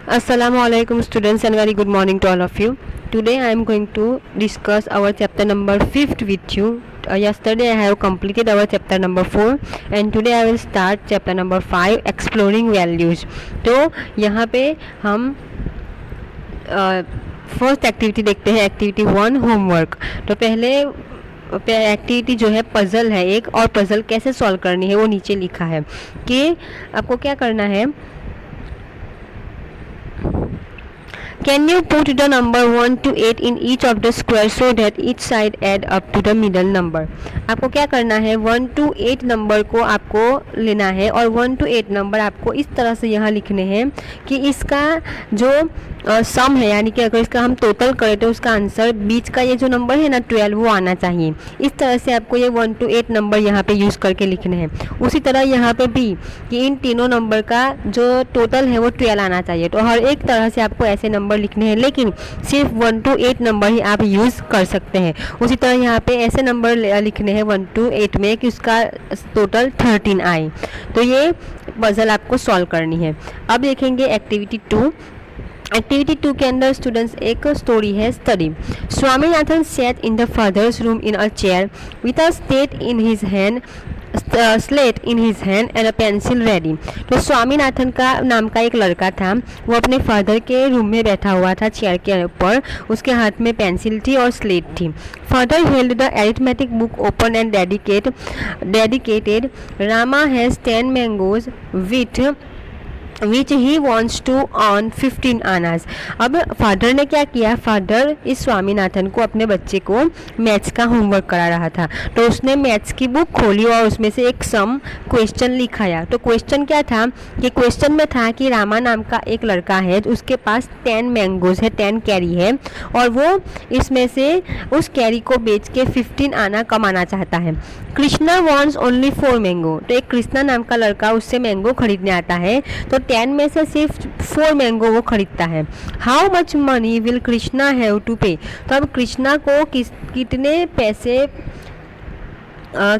Assalamualaikum students and very good morning to all of you. Today I am going to discuss our chapter number 5 with you. Yesterday I have completed our chapter number 4 and today I will start chapter number 5 exploring values. तो यहाँ पे हम first activity देखते हैं, activity 1 homework. तो पहले activity जो है पज़ल है एक, और पज़ल कैसे सॉल्व करनी है वो नीचे लिखा है कि आपको क्या करना है। Can you put the number 1 to 8 in each of the square so that each side add up to the middle number? आपको क्या करना है, 1 to 8 नंबर को आपको लेना है और 1 to 8 नंबर आपको इस तरह से यहाँ लिखने हैं कि इसका जो सम है, यानी कि अगर इसका हम टोटल करें तो उसका आंसर बीच का ये जो नंबर है ना 12 वो आना चाहिए। इस तरह से आपको ये 1 to 8 नंबर यहाँ पे यूज़ करके लिखने हैं। उसी तरह यहाँ पे भी कि इन तीनों नंबर का जो टोटल है वो 12 आना चाहिए। तो हर एक तरह से आपको ऐसे नंबर लिखने हैं, लेकिन सिर्फ 1 to 8 नंबर ही आप यूज़ कर सकते हैं। उसी तरह यहाँ पे ऐसे नंबर लिखने हैं 1 to 8 में कि उसका टोटल 13 आए। तो ये पज़ल आपको सॉल्व करनी है। अब देखेंगे एक्टिविटी 2। एक्टिविटी 2 के अंदर स्टूडेंट्स एक स्टोरी है, study. Swaminathan sat in the father's room in a chair with a slate in his hand and a pencil ready. तो स्वामीनाथन का नाम का एक लड़का था, वो अपने फादर के रूम में बैठा हुआ था चेयर के ऊपर, उसके हाथ में पेंसिल थी और स्लेट थी। Father held the arithmetic book open and dedicated Rama has 10 mangoes which he wants to earn 15 annas. अब फादर ने क्या किया, फादर इस स्वामीनाथन को, अपने बच्चे को मैथ्स का होमवर्क करा रहा था। तो उसने मैथ्स की बुक खोली और उसमें से एक सम क्वेश्चन लिखाया। तो क्वेश्चन क्या था कि क्वेश्चन में था कि रामा नाम का एक लड़का है, उसके पास 10 मैंगोज है, 10 कैरी है, और वो इसमें से उस कैरी को बेच के 15 आना कमाना चाहता है। Krishna wants only 4 mango. तो एक कृष्णा नाम का लड़का उससे मैंगो खरीदने आता है, तो 10 में से सिर्फ 4 मैंगो वो खरीदता है। How much money will Krishna have to pay. तो अब कृष्णा को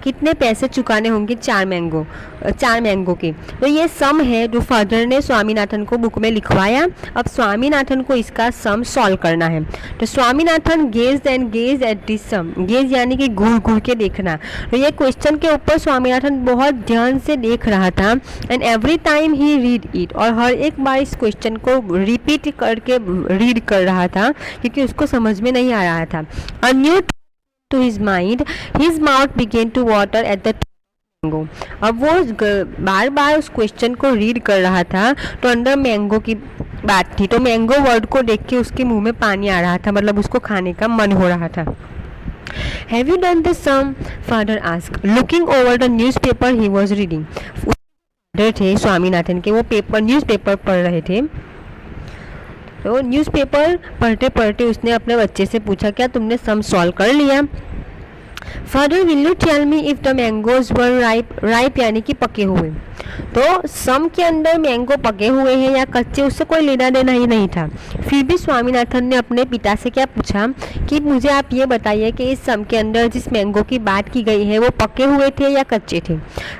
कितने पैसे चुकाने होंगे 4 मैंगो के। तो ये सम है जो फादर ने स्वामीनाथन को बुक में लिखवाया। अब स्वामीनाथन को इसका सम सॉल्व करना है। तो Swaminathan gaze at this sum. Gaze यानी कि घूर घूर के देखना। तो ये क्वेश्चन के ऊपर स्वामीनाथन बहुत ध्यान से देख रहा था। And every time he read it, और हर एक बार इस क्वेश्चन को रिपीट करके रीड कर रहा था क्योंकि उसको समझ में नहीं आ रहा था। A new to his mind, his mouth began to water at the mango. अब वो बार बार उस क्वेश्चन को रीड कर रहा था, तो अंदर मैंगो की बात थी। तो मैंगो वर्ड को देख के उसके मुंह में पानी आ रहा था, मतलब उसको खाने का मन हो रहा था। Have you done the sum? Father asked, looking over the newspaper he was reading. थे स्वामीनाथन के, वो न्यूज़पेपर पढ़ रहे थे। तो न्यूज़पेपर पढ़ते पढ़ते उसने अपने बच्चे से पूछा, क्या तुमने सम सॉल्व कर लिया? Father will you tell me if the mangoes were ripe यानी कि पके हुए। तो सम के अंदर मैंगो पके हुए हैं या कच्चे, उससे कोई लेना देना ही नहीं था। फिर भी स्वामीनाथन ने अपने पिता से क्या पूछा कि मुझे आप ये बताइए कि इस सम के अंदर जिस मैंगो की बात की गई है वो पके हुए थे या कच्चे थे।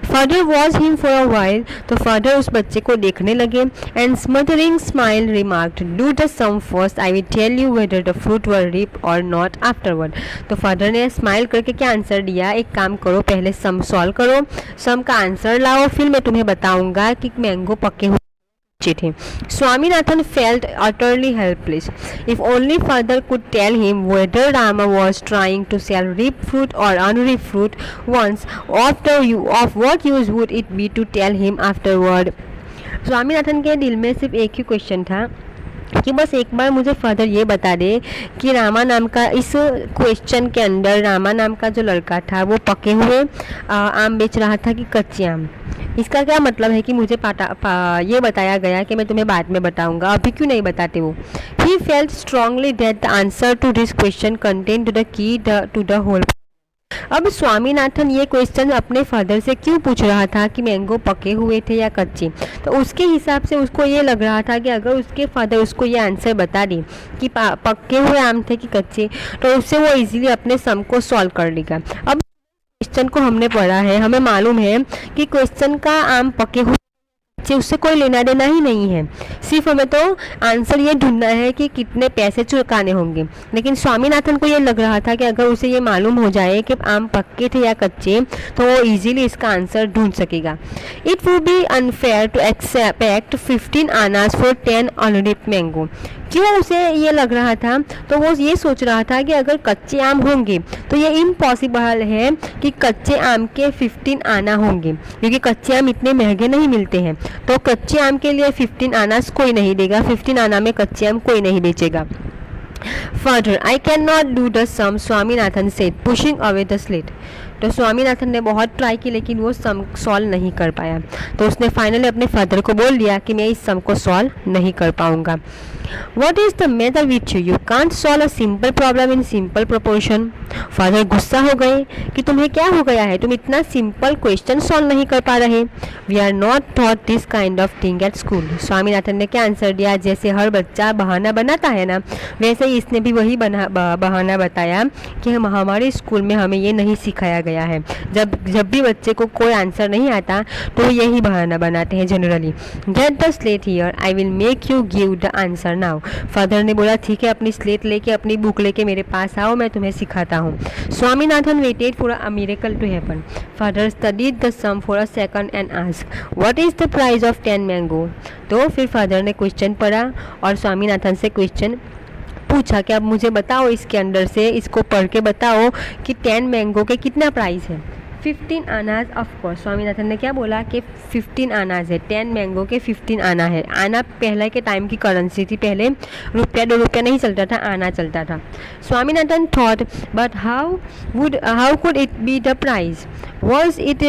Father was him for a while. तो फादर उस बच्चे को देखने लगे। And smothering smile remarked, do the sum first, I will tell you whether the fruit were ripe or not afterward. तो फादर ने स्माइल करके क्या आंसर दिया, एक काम करो, पहले सम सॉल्व करो, सम का आंसर लाओ, फिर मैं तुम्हें बताऊंगा कि मैंगो पके हुए थे। Swaminathan felt utterly helpless. If only father could tell him whether Rama was trying to sell ripe fruit or unripe fruit once, of what use would it be to tell him afterward? Swaminathan के दिल में सिर्फ एक ही question था कि बस एक बार मुझे फादर ये बता दे कि रामा नाम का, इस क्वेश्चन के अंदर रामा नाम का जो लड़का था वो पके हुए आम बेच रहा था कि कच्चे आम। इसका क्या मतलब है कि मुझे ये बताया गया कि मैं तुम्हें बाद में बताऊंगा, अभी क्यों नहीं बताते वो। He felt strongly that the answer to this question contained the key to the whole. अब स्वामीनाथन ये क्वेश्चन अपने फादर से क्यों पूछ रहा था कि मैंगो पके हुए थे या कच्चे। तो उसके हिसाब से उसको ये लग रहा था कि अगर उसके फादर उसको ये आंसर बता दे कि पके हुए आम थे कि कच्चे, तो उससे वो इजीली अपने सम को सॉल्व कर लेगा। अब क्वेश्चन को हमने पढ़ा है, हमें मालूम है कि क्वेश्चन का आम पके हुए कच्चे, उससे कोई लेना देना ही नहीं है, सिर्फ हमें तो आंसर ये ढूंढना है कि कितने पैसे चुकाने होंगे। लेकिन स्वामीनाथन को ये लग रहा था कि अगर उसे ये मालूम हो जाए कि आम पक्के थे या कच्चे तो वो इजीली इसका आंसर ढूंढ सकेगा। It would be unfair to expect 15 annas for 10 अनरिप mango. क्यों उसे ये लग रहा था, तो वो ये सोच रहा था कि अगर कच्चे आम होंगे तो ये इम्पॉसिबल है कि कच्चे आम के 15 आना होंगे, क्योंकि कच्चे आम इतने महंगे नहीं मिलते हैं। तो कच्चे आम के लिए 15 आनास कोई नहीं देगा, 15 आना में कच्चे आम कोई नहीं बेचेगा। Further, I cannot do the sum, Swaminathan said, pushing away the slate. तो स्वामीनाथन ने बहुत ट्राई की लेकिन वो सम सॉल्व नहीं कर पाया, तो उसने फाइनली अपने फादर को बोल दिया कि मैं इस सम को सॉल्व नहीं कर पाऊंगा। What is the matter with you? You can't solve a simple problem in simple proportion. Father गुस्सा हो गए कि तुम्हें क्या हो गया है, तुम इतना सिंपल क्वेश्चन सॉल्व नहीं कर पा रहे। We are not taught this kind of thing at school. Swaminathan ने क्या आंसर दिया, जैसे हर बच्चा बहाना बनाता है ना, वैसे ही इसने भी वही बहाना बताया कि हमारे स्कूल में हमें ये नहीं सिखाया गया है। जब भी बच्चे को कोई आंसर नहीं आता तो यही बहाना बनाते हैं generally. Get the slate here, I will make you give the answer now. Father ने बोला ठीक है, अपनी स्लेट लेके अपनी बुक लेके मेरे पास आओ, मैं तुम्हें सिखाता हूँ। Swaminathan waited for a miracle to happen. Father studied the sum for a second and asked what is the price of 10 mango. तो फिर फादर ने क्वेश्चन पढ़ा और स्वामीनाथन से क्वेश्चन पूछा कि अब मुझे बताओ, इसके अंदर से इसको पढ़ के बताओ कि 10 मैंगो के कितना प्राइस है। 15 आनाज। ऑफकोर्स स्वामीनाथन ने क्या बोला कि 15 आनाज है, 10 मैंगो के 15 आना है। आना पहले के टाइम की करेंसी थी, पहले रुपया 2 रुपया नहीं चलता था, आना चलता था। Swaminathan thought but how could it be the price, was it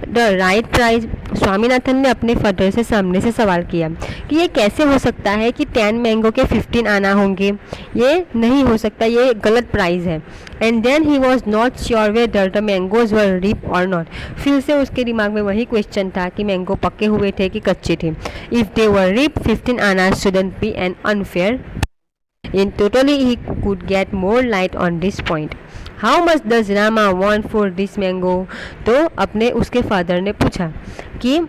the right price. Swaminathan ने अपने फादर से सामने से सवाल किया कि ये कैसे हो सकता है कि 10 मैंगो के 15 आना होंगे, ये नहीं हो सकता, ये गलत प्राइस है। And then he was not sure whether the mangoes were ripe or not. फिर से उसके दिमाग में वही क्वेश्चन था कि मैंगो पके हुए थे कि कच्चे थे। इफ़ दे वर रिप 15 आनाज shouldn't be an unfair. In totally he could get more light on this point. How much does Rama want for this mango? तो अपने उसके फादर ने पूछा कि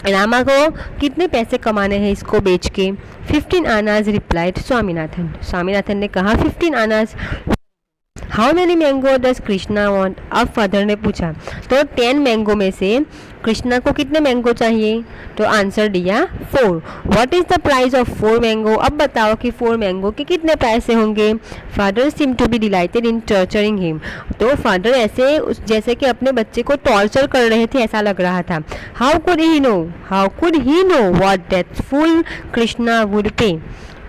रामा को कितने पैसे कमाने हैं इसको बेच के। 15 आनाज रिप्लाइड स्वामीनाथन। स्वामीनाथन ने कहा 15 आनाज। How many mango does Krishna want. अब फादर ने पूछा तो 10 मैंगो में से कृष्णा को कितने मैंगो चाहिए, तो आंसर दिया 4। What is the price of 4 mango. अब बताओ कि 4 मैंगो के कितने पैसे होंगे। Father seem to be delighted in torturing him. तो फादर ऐसे जैसे कि अपने बच्चे को टॉर्चर कर रहे थे ऐसा लग रहा था। How could he know what that fool Krishna would pay.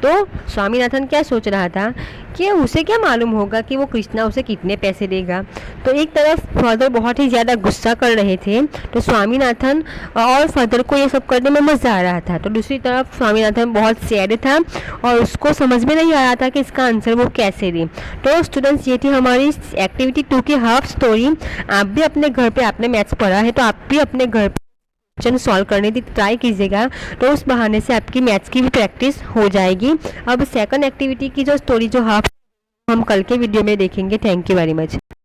तो स्वामीनाथन क्या सोच रहा था कि उसे क्या मालूम होगा कि वो कृष्णा उसे कितने पैसे देगा। तो एक तरफ फादर बहुत ही ज़्यादा गुस्सा कर रहे थे, तो स्वामीनाथन और फादर को ये सब करने में मज़ा आ रहा था। तो दूसरी तरफ स्वामीनाथन बहुत सैड था और उसको समझ में नहीं आ रहा था कि इसका आंसर वो कैसे दे। तो स्टूडेंट्स, ये थी हमारी एक्टिविटी 2 की हाफ स्टोरी। आप भी अपने घर पर, आपने मैथ्स पढ़ा है तो आप भी अपने घर क्वेश्चन सॉल्व करने की ट्राई कीजिएगा, तो उस बहाने से आपकी मैथ्स की भी प्रैक्टिस हो जाएगी। अब सेकंड एक्टिविटी की जो स्टोरी जो हाफ हम कल के वीडियो में देखेंगे। Thank you very much.